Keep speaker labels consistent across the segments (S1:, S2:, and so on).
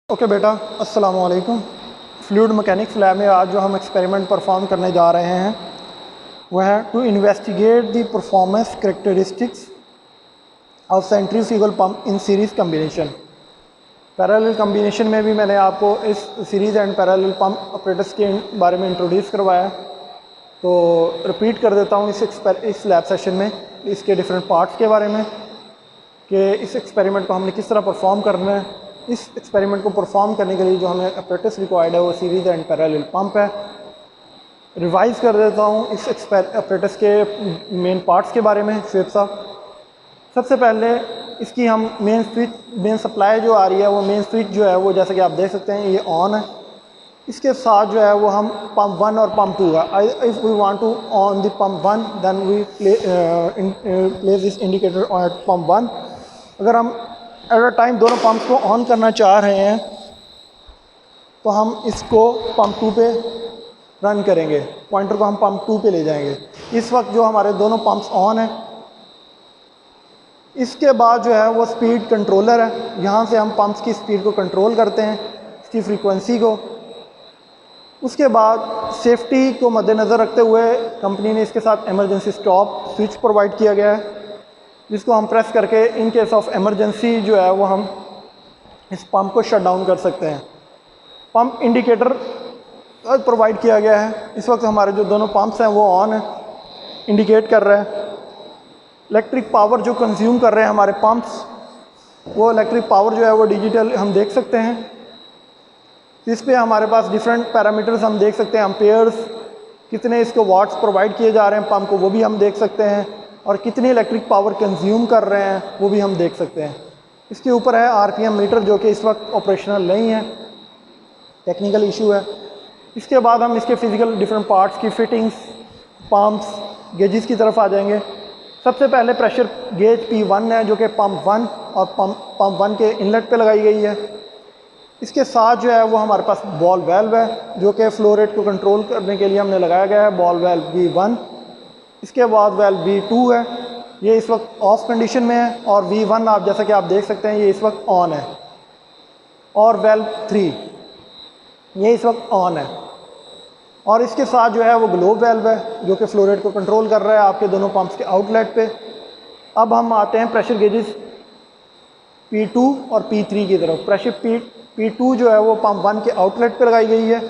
S1: Okay बेटा, अस्सलामु अलैकुम। फ्लूइड मैकेनिक्स लैब में आज जो हम एक्सपेरिमेंट परफॉर्म करने जा रहे हैं वह है to investigate the performance characteristics of centrifugal pump in series combination. Parallel combination में भी मैंने आपको इस series and parallel pump operators के बारे में इंट्रोड्यूस करवाया, तो रिपीट कर देता हूँ इस लैब सेशन में इसके डिफरेंट पार्ट्स के बारे में कि इस एक्सपेरिमेंट को हमने किस तरह परफॉर्म करना है। इस एक्सपेरिमेंट को परफॉर्म करने के लिए जो हमें ऑपरेटर्स रिक्वायर्ड है वो सीरीज़ एंड पैरेलल पंप है। रिवाइज कर देता हूँ इस ऑपरेटर्स के मेन पार्ट्स के बारे में। शेख साहब, सबसे पहले इसकी हम मेन सप्लाई जो आ रही है वो मेन स्विच जो है वो जैसे कि आप देख सकते हैं ये ऑन है। इसके साथ जो है वो हम पंप 1 और पंप 2 का if we want to on the pump 1 then we place this indicator on pump 1। अगर हम एट अ टाइम दोनों पंप्स को ऑन करना चाह रहे हैं तो हम इसको पंप 2 पे रन करेंगे, पॉइंटर को हम पंप 2 पे ले जाएंगे। इस वक्त जो हमारे दोनों पंप्स ऑन है, इसके बाद जो है वो स्पीड कंट्रोलर है, यहाँ से हम पंप्स की स्पीड को कंट्रोल करते हैं, इसकी फ्रीक्वेंसी को। उसके बाद सेफ्टी को मद्देनज़र रखते हुए कंपनी ने इसके साथ इमरजेंसी स्टॉप स्विच प्रोवाइड किया गया है, जिसको हम प्रेस करके इन केस ऑफ इमरजेंसी जो है वो हम इस पंप को शट डाउन कर सकते हैं। पंप इंडिकेटर प्रोवाइड किया गया है। इस वक्त हमारे जो दोनों पंप्स हैं वो ऑन है, इंडिकेट कर रहे हैं। इलेक्ट्रिक पावर जो कंज्यूम कर रहे हैं हमारे पंप्स, वो इलेक्ट्रिक पावर जो है वो डिजिटल हम देख सकते हैं। इस पे हमारे पास डिफरेंट पैरामीटर्स हम देख सकते हैं, एम्पेयर्स, कितने इसको वाट्स प्रोवाइड किए जा रहे हैं पंप को वो भी हम देख सकते हैं, और कितनी इलेक्ट्रिक पावर कंज्यूम कर रहे हैं वो भी हम देख सकते हैं। इसके ऊपर है आरपीएम मीटर जो कि इस वक्त ऑपरेशनल नहीं है, टेक्निकल इशू है। इसके बाद हम इसके फिजिकल डिफरेंट पार्ट्स की फिटिंग्स, पंप्स, गेजेस की तरफ आ जाएंगे। सबसे पहले प्रेशर गेज P1 है जो कि पंप 1 और पंप 1 के इनलेट पे लगाई गई है। इसके साथ जो है वो हमारे पास बॉल वेल्व है जो कि फ्लो रेट को कंट्रोल करने के लिए हमने लगाया गया है, बॉल वेल्व V1। इसके बाद वेल्व V2 है, ये इस वक्त ऑफ कंडीशन में है, और V1 आप जैसा कि आप देख सकते हैं ये इस वक्त ऑन है, और वेल्व 3 ये इस वक्त ऑन है। और इसके साथ जो है वो ग्लोब वेल्व है जो कि फ्लो रेट को कंट्रोल कर रहा है आपके दोनों पंप्स के आउटलेट पे। अब हम आते हैं प्रेशर गेजेस P2 और P3 की तरफ। प्रेशर P2 जो है वो पंप 1 के आउटलेट पे लगाई गई है,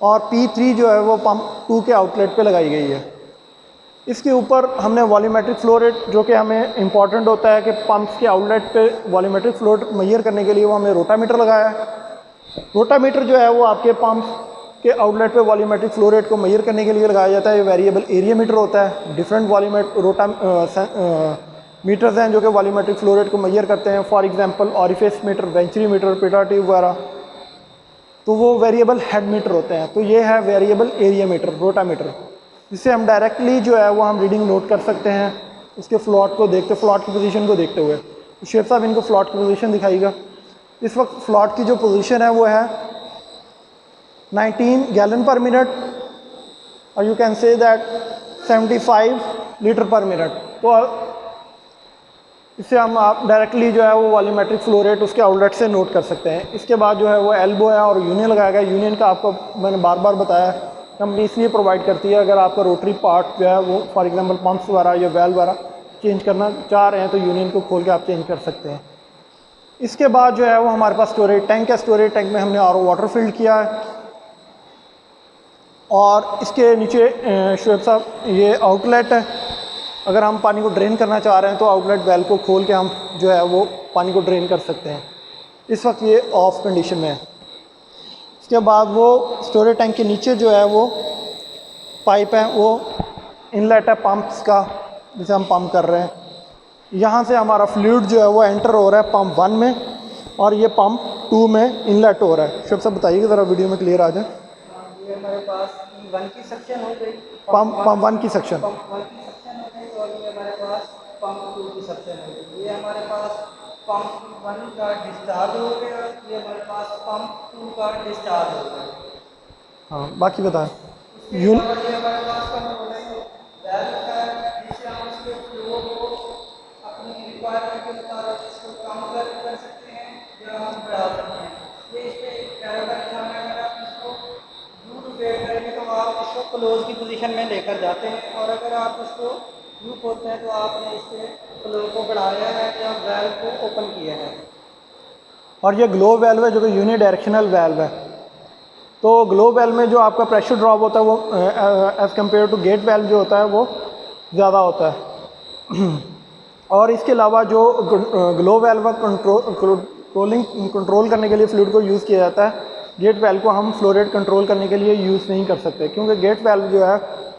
S1: और P3 जो है वो पंप 2 के आउटलेट पे लगाई गई है। इसके ऊपर हमने वॉल्यूमेट्रिक फ्लो रेट जो कि हमें इंपॉर्टेंट होता है कि पंप्स के आउटलेट पे वॉल्यूमेट्रिक फ्लो रेट मेजर करने के लिए वो हमने रोटामीटर लगाया है। रोटामीटर जो है वो आपके पंप्स के आउटलेट पे वॉल्यूमेट्रिक फ्लो रेट को मेजर करने के लिए लगाया जाता है। ये वेरिएबल एरिया मीटर होता है। डिफरेंट मीटर्स हैं जो कि वॉल्यूमेट्रिक फ्लो रेट को मेजर करते हैं। For example orifice meter, venturi meter, pitot tube वगैरह, तो वो वेरिएबल हेड मीटर होते हैं। तो ये है वेरिएबल एरिया मीटर, रोटामीटर, जिससे हम डायरेक्टली जो है वो हम रीडिंग नोट कर सकते हैं उसके फ्लॉट को देखते, फ्लॉट की पोजीशन को देखते हुए। शेख साहब इनको फ्लॉट की पोजीशन दिखाइएगा। इस वक्त फ्लॉट की जो पोजीशन है वो है 19 गैलन पर मिनट, और you can say that 75 litre पर मिनट। तो इससे हम आप डायरेक्टली जो है वो वॉल्यूमेट्रिक फ्लो रेट उसके आउटलेट से नोट कर सकते हैं। इसके बाद जो है वो एल्बो है और यूनियन लगाया गया। यूनियन का आपको मैंने बार बार बताया, कंपनी इसलिए प्रोवाइड करती है अगर आपका रोटरी पार्ट जो है वो फॉर एग्जांपल पंप्स वगैरह या वेल्व वगैरह चेंज करना चाह रहे हैं तो यूनियन को खोल के आप चेंज कर सकते हैं। इसके बाद जो है वो हमारे पास स्टोरेज टैंक है। स्टोरेज टैंक में हमने आरओ वाटर फिल्ड किया है, और इसके नीचे शुएब साहब ये आउटलेट है। अगर हम पानी को ड्रेन करना चाह रहे हैं तो आउटलेट वेल को खोल के हम जो है वो पानी को ड्रेन कर सकते हैं। इस वक्त ये ऑफ कंडीशन में है। इसके बाद वो स्टोरेज टैंक के नीचे जो है वो पाइप है, वो इनलेट है पंप्स का जिसे हम पंप कर रहे हैं। यहाँ से हमारा फ्लूइड जो है वो एंटर हो रहा है पंप 1 में, और ये पंप 2 में इनलेट हो रहा है। शुभ साहब बताइए ज़रा वीडियो में क्लियर आ जाए।
S2: ये हमारे पास P1 की सेक्शन हो गई,
S1: पंप 1 की सेक्शन,
S2: पंप 1 की सेक्शन हो गई, और ये हमारे पास पंप 2 की सेक्शन हो गई। ये हमारे पास पंप 1 का डिस्चार्ज हो गया, ये हमारे पास पंप 2 का डिस्चार्ज हो गया।
S1: हाँ बाकी बताएं।
S2: ये हमारे पास कंट्रोलिंग वेल्व है, जिससे हम इसके फ्लो को अपनी रिक्वायरमेंट के मुताबिक इसको कम कर सकते हैं या हम बढ़ा सकते हैं। ये क्लोज की पोजीशन में लेकर जाते हैं, और अगर आप इसको लूप होते हैं तो आपने इसके फ्लो को बढ़ाया है या वेल्व को ओपन किया है।
S1: और ये ग्लो वेल्व है जो कि यूनी डायरेक्शनल वेल्व है। तो ग्लो वेल्व में जो आपका प्रेशर ड्रॉप होता है वो as compare to gate valve जो होता है वो ज़्यादा होता है। और इसके अलावा जो ग्लो वेल्व कंट्रोल करने के लिए फ्लूइड को यूज़ किया जाता है, गेट वेल्व को हम फ्लो रेट कंट्रोल करने के लिए यूज़ नहीं कर सकते, क्योंकि गेट वेल्व जो है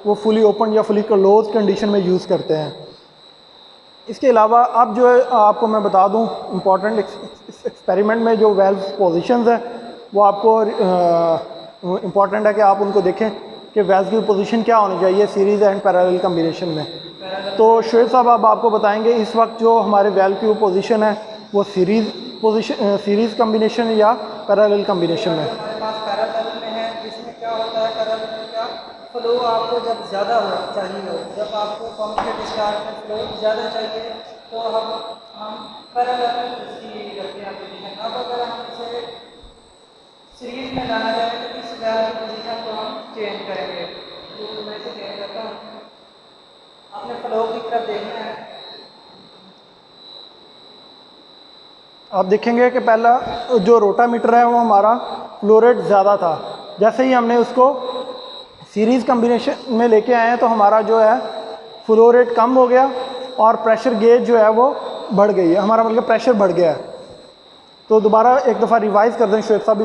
S1: वो फुली ओपन या फुली क्लोज कंडीशन में यूज़ करते हैं। इसके अलावा अब जो है आपको मैं बता दूं, इम्पॉर्टेंट एक्सपेरिमेंट में जो वेल्व पोजीशंस है वो आपको इम्पॉर्टेंट है कि आप उनको देखें कि वेल्व की पोजीशन क्या होनी चाहिए सीरीज़ एंड पैरेलल कम्बिनेशन में। तो शोएब साहब अब आपको बताएंगे इस वक्त जो हमारे वेल्व की पोजीशन है वो सीरीज़ कम्बिनेशन या पैरेलल कम्बिनेशन में।
S2: हमारे पास पैरेलल में है, जिसमें क्या होता है पैरेलल में क्या फ्लो आपको जब ज़्यादा चाहिए हो, जब आपको पंप के डिस्चार्ज में फ्लो ज़्यादा चाहिए तो हम पैरेलल इसकी करते हैं पोजीशन। अब अगर हम इसे सीरीज में लाना चाहें तो इस वेल्व की पोजीशन को हम चेंज करेंगे। तो मैं इसे चेंज करता हूँ, आपने फ्लो की तरफ देखना है।
S1: आप देखेंगे कि पहला जो रोटामीटर है वो हमारा फ्लो रेट ज़्यादा था, जैसे ही हमने उसको सीरीज़ कम्बिनेशन में लेके आए हैं तो हमारा जो है फ्लो रेट कम हो गया और प्रेशर गेज जो है वो बढ़ गई है, हमारा मतलब प्रेशर बढ़ गया है। तो दोबारा एक दफ़ा रिवाइज़ कर दें शोएब साहब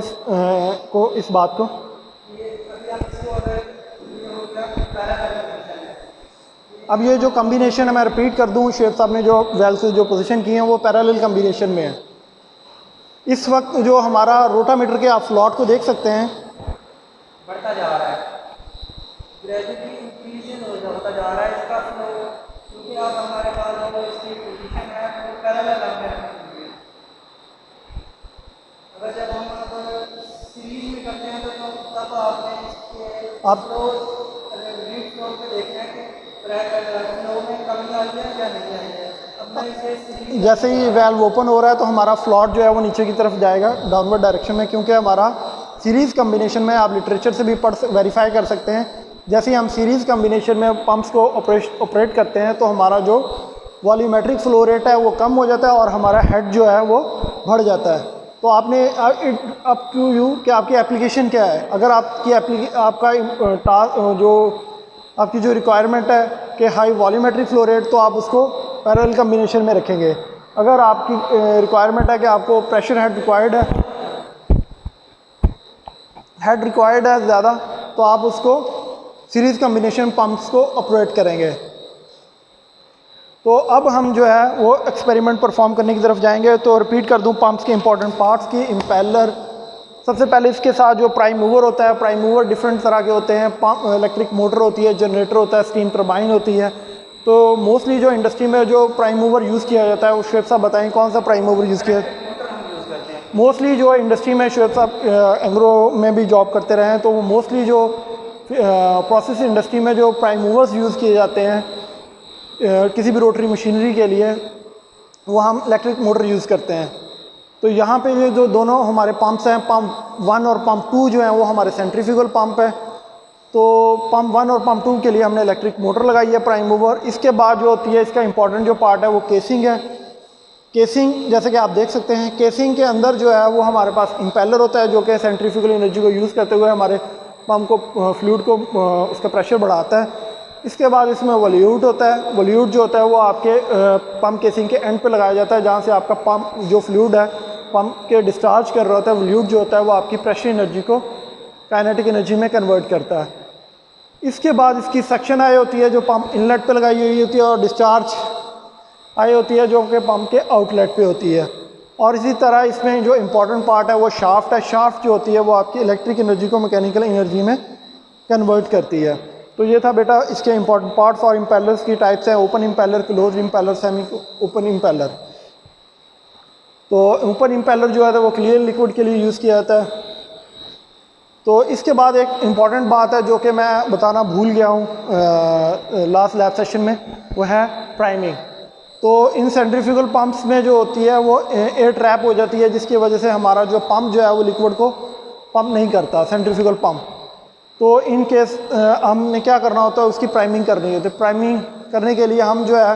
S1: इस बात को। अब ये जो कम्बिनेशन है मैं रिपीट कर दूं, शोएब साहब ने जो वेल्व से जो पोजीशन की है वो पैरेलल कम्बिनेशन में है। इस वक्त जो हमारा रोटामीटर के आप स्लॉट को देख सकते हैं
S2: बढ़ता जा रहा है, ग्रेजुअली इंक्रीज होता जा रहा है इसका फ्लो, क्योंकि अब हमारे पास जो इसकी पोजीशन है वो पैरेलल में रखी है। अगर जब हम सीरीज में करते हैं तो तब आपने इसके
S1: आप
S2: फ्लो रीड फ्लो पे देखना है कि फ्लो में कमी आई है या नहीं आई है। अब मैं इसे सीरीज
S1: जैसे ही वेल्व ओपन हो रहा है तो हमारा फ्लॉट जो है वो नीचे की तरफ जाएगा डाउनवर्ड डायरेक्शन में, क्योंकि हमारा सीरीज़ कम्बिनेशन में आप लिटरेचर से भी वेरीफाई कर सकते हैं। जैसे ही हम सीरीज़ कम्बिनेशन में पंप्स को ऑपरेट करते हैं तो हमारा जो वॉल्यूमेट्रिक फ्लो रेट है वो कम हो जाता है और हमारा हेड जो है वो बढ़ जाता है। तो आपने अप टू यू कि आपकी एप्लीकेशन क्या है। अगर आपकी जो रिक्वायरमेंट है कि हाई वॉल्यूमेट्रिक फ्लो रेट, तो आप उसको पैरेलल कम्बिनेशन में रखेंगे। अगर आपकी रिक्वायरमेंट है कि आपको प्रेशर हेड रिक्वायर्ड है ज़्यादा, तो आप उसको सीरीज़ कम्बिनेशन पंप्स को ऑपरेट करेंगे। तो अब हम जो है वो एक्सपेरिमेंट परफॉर्म करने की तरफ जाएंगे। तो रिपीट कर दूं पंप्स के इंपॉर्टेंट पार्ट्स की। इम्पेलर, सबसे पहले इसके साथ जो प्राइम मूवर होता है, प्राइम मूवर डिफरेंट तरह के होते हैं। इलेक्ट्रिक मोटर होती है, जनरेटर होता है, स्टीम टरबाइन होती है। तो मोस्टली जो इंडस्ट्री में जो प्राइम मूवर यूज़ किया जाता है वो शोएब साहब बताएं कौन सा प्राइम मूवर यूज़ किया जाता है। मोस्टली जो इंडस्ट्री में शोएब साहब एंग्रो में भी जॉब करते रहे हैं, तो वो मोस्टली जो प्रोसेस इंडस्ट्री में जो प्राइम मूवर्स यूज़ किए जाते हैं किसी भी रोटरी मशीनरी के लिए, वो हम इलेक्ट्रिक मोटर यूज़ करते हैं। तो यहाँ पे ये जो दोनों हमारे पंप्स हैं, पंप 1 और पंप 2 जो हैं वो हमारे सेंट्रीफ्यूगल पंप है। तो पंप 1 और पंप 2 के लिए हमने इलेक्ट्रिक मोटर लगाई है प्राइम मूवर। इसके बाद जो होती है इसका इंपॉर्टेंट जो पार्ट है वो केसिंग है। केसिंग जैसे कि आप देख सकते हैं, केसिंग के अंदर जो है वो हमारे पास इम्पेलर होता है जो कि सेंट्रीफ्यूगल एनर्जी को यूज़ करते हुए हमारे पंप को फ्लूइड को उसका प्रेशर बढ़ाता है। इसके बाद इसमें वॉल्यूट होता है। वॉल्यूट जो होता है वो आपके पंप केसिंग के एंड पे लगाया जाता है, जहाँ से आपका पंप जो फ्लूइड है पंप के डिस्चार्ज कर रहा होता है। वॉल्यूट जो होता है वो आपकी प्रेशर एनर्जी को काइनेटिक एनर्जी में कन्वर्ट करता है। इसके बाद इसकी सक्शन आई होती है जो पंप इनलेट पे लगाई हुई होती है, और डिस्चार्ज आई होती है जो कि पंप के आउटलेट पे होती है। और इसी तरह इसमें जो इम्पोर्टेंट पार्ट है वो शाफ्ट है। शाफ्ट जो होती है वो आपकी इलेक्ट्रिक एनर्जी को मैकेनिकल एनर्जी में कन्वर्ट करती है। तो ये था बेटा इसके इंपॉर्टेंट पार्ट्स। और इम्पेलर्स की टाइप्स हैं open impeller, close impeller, semi open impeller. तो ओपन इम्पेलर जो है वो क्लियर लिक्विड के लिए यूज़ किया जाता है। तो इसके बाद एक इम्पॉर्टेंट बात है जो कि मैं बताना भूल गया हूँ लास्ट लैब सेशन में, वो है प्राइमिंग। तो इन सेंट्रीफ्यूगल पंप्स में जो होती है वो एयर ट्रैप हो जाती है, जिसकी वजह से हमारा जो पंप जो है वो लिक्विड को पंप नहीं करता, सेंट्रीफ्यूगल पंप। तो इन केस हमने क्या करना होता है, उसकी प्राइमिंग करनी होती है। प्राइमिंग करने के लिए हम जो है,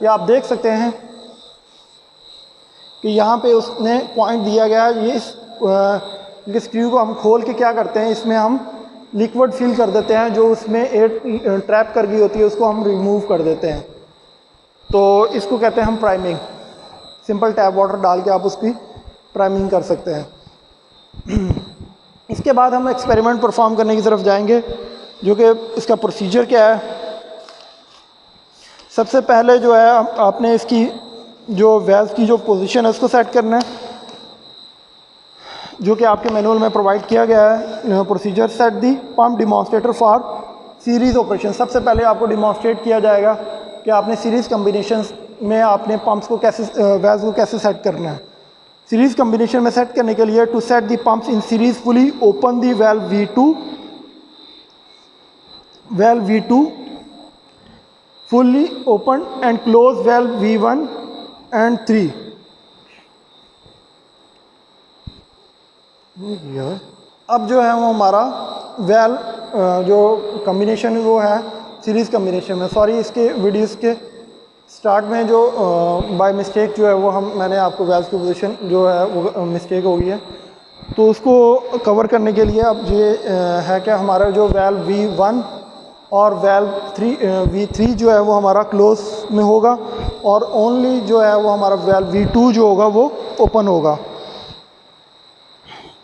S1: ये आप देख सकते हैं कि यहाँ पे उसने पॉइंट दिया गया है। ये इस स्क्रू को हम खोल के क्या करते हैं, इसमें हम लिक्विड फिल कर देते हैं, जो उसमें एयर ट्रैप कर गई होती है उसको हम रिमूव कर देते हैं। तो इसको कहते हैं हम प्राइमिंग। सिंपल टैप वाटर डाल के आप उसकी प्राइमिंग कर सकते हैं। इसके बाद हम एक्सपेरिमेंट परफॉर्म करने की तरफ जाएंगे, जो कि इसका प्रोसीजर क्या है। सबसे पहले जो है आपने इसकी जो वेल्व की जो पोजीशन है उसको सेट करना है, जो कि आपके मैनुअल में प्रोवाइड किया गया है। Procedure set the pump demonstrator for series operation. सबसे पहले आपको डिमॉन्स्ट्रेट किया जाएगा कि आपने सीरीज़ कम्बिनेशन में आपने पंप्स को कैसे वेल्व को कैसे सेट करना है। सीरीज़ कम्बिनेशन में सेट करने के लिए to set the pumps in series fully open the valve V2 fully open and close valve V1 and 3। अब जो है वो हमारा वेल्व जो कम्बिनेशन वो है सीरीज़ कम्बिनेशन में, सॉरी इसके वीडियोस के स्टार्ट में जो बाय मिस्टेक जो है वो मैंने आपको वेल्व की पोजीशन जो है वो मिस्टेक हो गई है, तो उसको कवर करने के लिए अब ये है कि हमारा जो वेल्व V1 और वेल्व V3 जो है वो हमारा क्लोज में होगा, और ओनली जो है वो हमारा वेल्व V2 जो होगा वो ओपन होगा।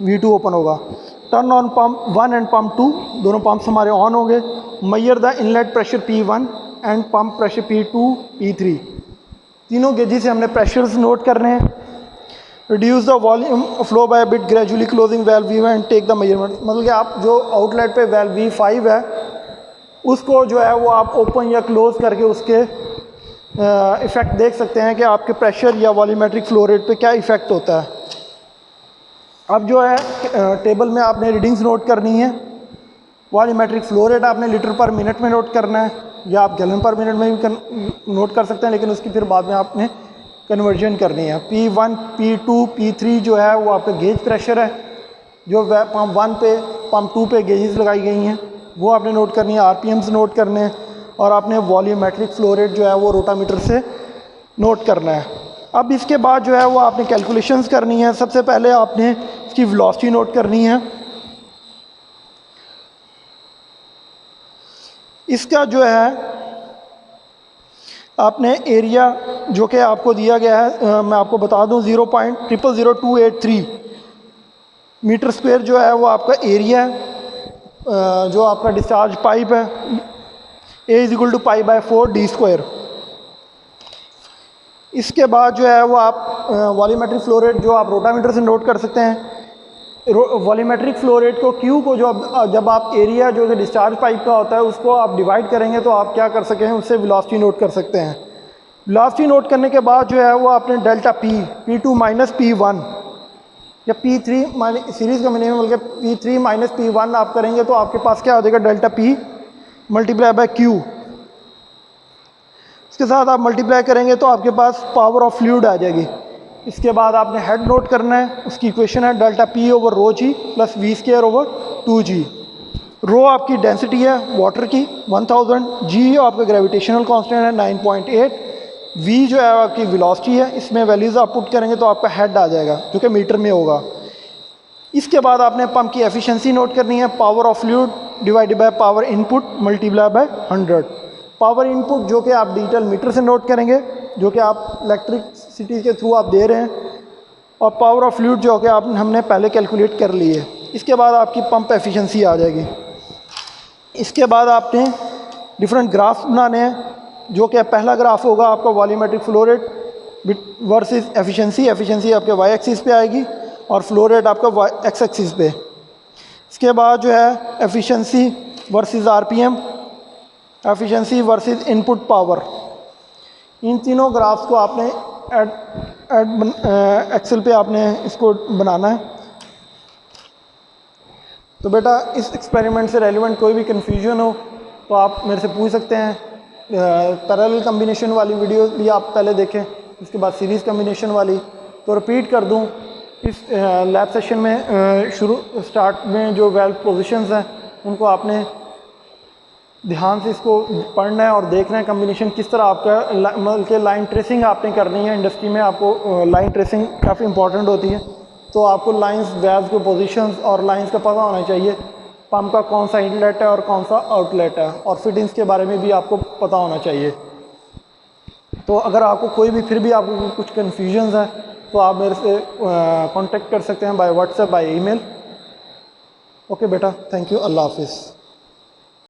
S1: V2 ओपन होगा। Turn on pump 1 and pump 2, दोनों पंप्स हमारे ऑन होंगे। Measure the inlet pressure P1 and pump pressure P2 P3, तीनों गेजेस से हमने प्रेशर्स नोट करने हैं। Reduce the volume flow by bit gradually closing valve V1 and take the measurement. मतलब कि आप जो आउटलेट पे वेल्व V5 है उसको जो है वो आप ओपन या क्लोज करके उसके इफ़ेक्ट देख सकते हैं कि आपके प्रेशर या वॉल्यूमेट्रिक फ्लो रेट पे क्या इफ़ेक्ट होता है। अब जो है टेबल में आपने रीडिंग्स नोट करनी है। वॉल्यूमेट्रिक फ्लो रेट आपने लीटर पर मिनट में नोट करना है, या आप गैलन पर मिनट में भी नोट कर सकते हैं, लेकिन उसकी फिर बाद में आपने कन्वर्जन करनी है। P1 P2 P3 जो है वो आपका गेज प्रेशर है, जो पंप 1 पे पंप 2 पे गेजेस लगाई गई हैं वो आपने नोट करनी है। RPMs नोट करने हैं, और आपने वॉल्यूमेट्रिक फ्लो रेट जो है वो रोटामीटर से नोट करना है। अब इसके बाद जो है वो आपने कैलकुलेशंस करनी है। सबसे पहले आपने इसकी वेलोसिटी नोट करनी है। इसका जो है आपने एरिया जो कि आपको दिया गया है, मैं आपको बता दूं 0.000283 मीटर स्क्वायर जो है वो आपका एरिया है। जो आपका डिस्चार्ज पाइप है A=π/4 d²। इसके बाद जो है वो आप वॉल्यूमेट्रिक फ्लो रेट जो आप रोटामीटर से नोट कर सकते हैं। वॉल्यूमेट्रिक फ्लो रेट को Q को जब आप एरिया जो कि डिस्चार्ज पाइप का होता है उसको आप डिवाइड करेंगे तो आप क्या कर सकें, उससे वेलोसिटी नोट कर सकते हैं। वेलोसिटी नोट करने के बाद जो है वो आपने डेल्टा P2 माइनस P1 या P3 सीरीज़ कम्बिनेशन बल्कि P3 माइनस P1 आप करेंगे तो आपके पास क्या हो जाएगा, delta P multiply by Q। इसके साथ आप मल्टीप्लाई करेंगे तो आपके पास पावर ऑफ फ्लूइड आ जाएगी। इसके बाद आपने हेड नोट करना है, उसकी इक्वेशन है डेल्टा P/ρg प्लस V²/2g। रो आपकी डेंसिटी है वाटर की 1000, g आपका ग्रेविटेशनल कांस्टेंट है 9.8, v जो है आपकी वेलोसिटी है। इसमें वैल्यूज़ आप पुट करेंगे तो आपका हेड आ जाएगा जो कि मीटर में होगा। इसके बाद आपने पंप की एफिशिएंसी नोट करनी है, power of fluid divided by power input multiply by 100। Power input जो कि आप डिजिटल मीटर से नोट करेंगे, जो कि आप इलेक्ट्रिसिटी के थ्रू आप दे रहे हैं, और पावर ऑफ फ्लूइड जो कि हमने पहले कैलकुलेट कर ली है। इसके बाद आपकी पंप एफिशिएंसी आ जाएगी। इसके बाद आपने डिफरेंट ग्राफ बनाने हैं, जो कि पहला ग्राफ होगा आपका volumetric flow rate versus efficiency. Efficiency आपके वाई एक्सिस पे आएगी और फ्लो रेट आपका एक्स एक्सिस पे। इसके बाद जो है efficiency versus RPM, efficiency versus input power. इन तीनों ग्राफ्स को आपने एक्सेल पे आपने इसको बनाना है। तो बेटा इस एक्सपेरिमेंट से रेलिवेंट कोई भी कन्फ्यूजन हो तो आप मेरे से पूछ सकते हैं। पैरेलल कम्बिनेशन वाली वीडियो भी आप पहले देखें, उसके बाद सीरीज़ कम्बिनेशन वाली। तो रिपीट कर दूं, इस लैब सेशन में स्टार्ट में जो वेल्व पोजीशंस हैं उनको आपने ध्यान से इसको पढ़ना है और देखना है कम्बिनेशन किस तरह आपका मतलब कि लाइन ट्रेसिंग आपने करनी है। इंडस्ट्री में आपको लाइन ट्रेसिंग काफ़ी इंपॉर्टेंट होती है, तो आपको लाइंस वैल्व के पोजीशंस और लाइंस का पता होना चाहिए, पंप का कौन सा इनलेट है और कौन सा आउटलेट है, और फिटिंग्स के बारे में भी आपको पता होना चाहिए। तो अगर आपको कोई भी फिर भी आपको कुछ कन्फ्यूजन्स है तो आप मेरे से कांटेक्ट कर सकते हैं by WhatsApp, by email. Okay बेटा, थैंक यू, अल्लाह हाफिज़।